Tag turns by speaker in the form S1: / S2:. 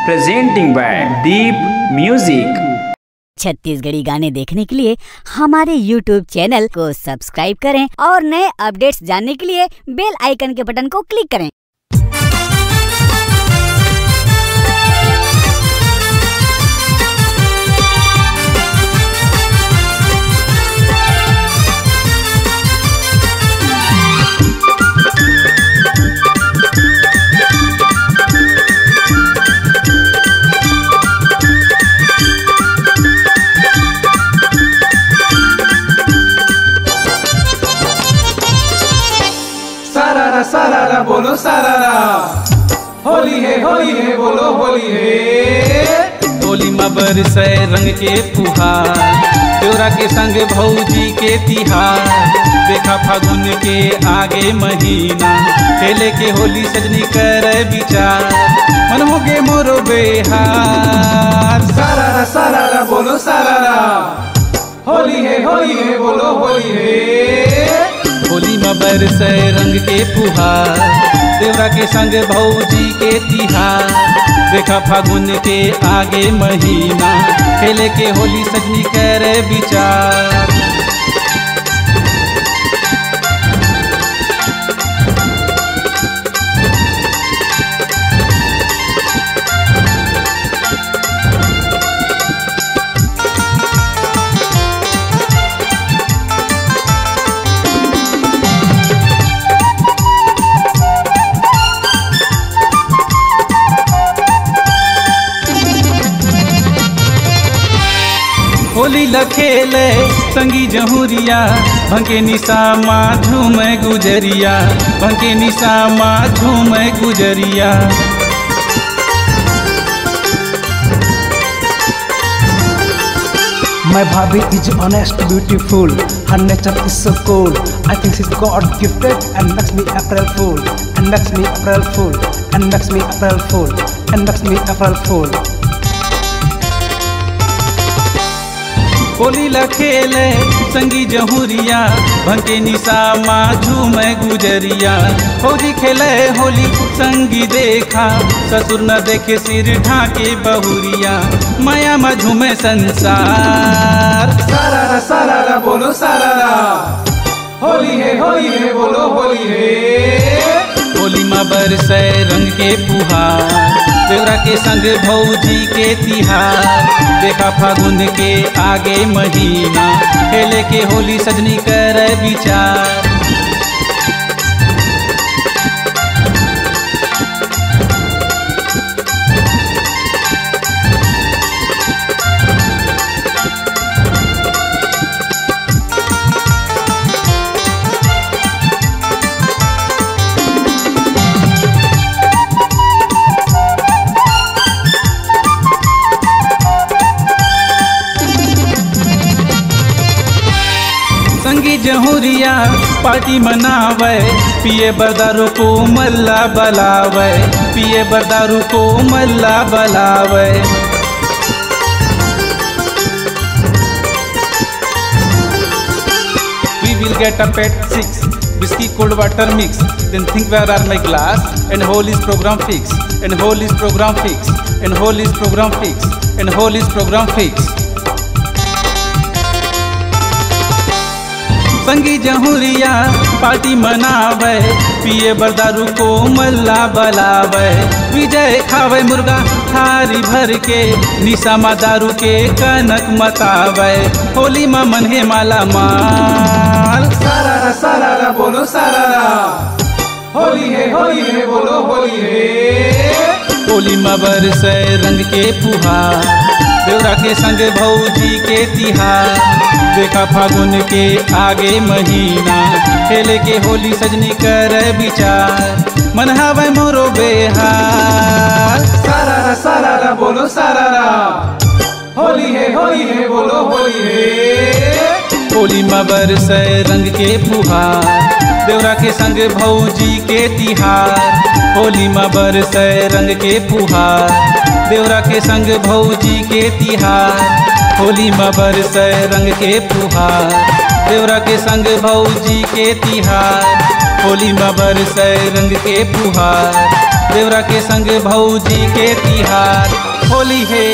S1: presenting by Deep Music।
S2: Chhattisgarhi गाने देखने के लिए हमारे YouTube चैनल को सब्सक्राइब करें और नए अपडेट्स जानने के लिए बेल आइकन के बटन को क्लिक करें।
S3: सारारा बोलो सारारा, होली है बोलो होली है।
S4: होली में बरसे रंग के फुहार, त्योरा के संग भौजी के तिहार। देखा फागुन के आगे महीना, खेले के होली सजनी कर विचार। मन हो गे मोरो बेहार।
S3: सारारा बोलो सारारा, होली है बोलो होली है।
S4: होली में बरसे रंग के फुहार, देवरा के संग भौजी के तिहार। देखा फागुन के आगे महीना, खेले के होली सजनी कर विचार। होली लखेले संगी जहुरिया, भंके निशा माँ झूम गुजरिया। भंके निशा माँ झूम गुजरिया।
S5: My Bhabhi is honest, beautiful. Her nature is so cool. I think she's God gifted and makes me April Fool. And makes me April Fool. And makes me April Fool. And makes me April Fool.
S4: Holi लखेले संगी जहुरिया, भंके निशा माँ झूम गुजरिया। होली खेले होली संगी देखा, ससुर न देखे सिर ढाके बहुरिया। माया माँ झूमे संसार।
S3: सारारा बोलो सारारा, होली है बोलो होली है।
S4: होली में बरसे रंग के फुहार, देवरा के संग भौजी के तिहार। देखा फागुन के आगे महीना, खेले के होली सजनी कर विचार। संगी जहुरिया पार्टी मनावे, पिए बदारू को मल्ला बलावे। पिए बदारू को मल्ला बलावे। We will get up at 6, whiskey cold water mix. Then think where are my glass, and whole is program fix. And whole is program fix. And whole is program fix. And whole is program fix. संगी जहुरिया party मनावे, पिए बदारू को मल्ला बलावे। विजय खावे मुर्गा थारी भर के, निशा माँ दारू के कनक मतावे। होली माँ मन है माला माल।
S3: सारारा बोलो सारारा, होली है बोलो होली है।
S4: होली में बरसे रंग के फुहार, देवरा के संग भौजी के तिहार। देखा फागुन के आगे महीना, खेले के होली सजनी कर विचार। मन हवे मोरो बेहार।
S3: सारारा बोलो सारारा, होली है बोलो होली है।
S4: होली में बरसे रंग के फुहार, देवरा के संग भौजी के तिहार। होली में बरसे रंग के फुहार, देवरा के संग भौजी के तिहार। होली में बरसे रंग के फुहार, देवरा के संग भौजी के तिहार। होली में बरसे रंग के फुहार, देवरा के संग भौजी के तिहार। होली है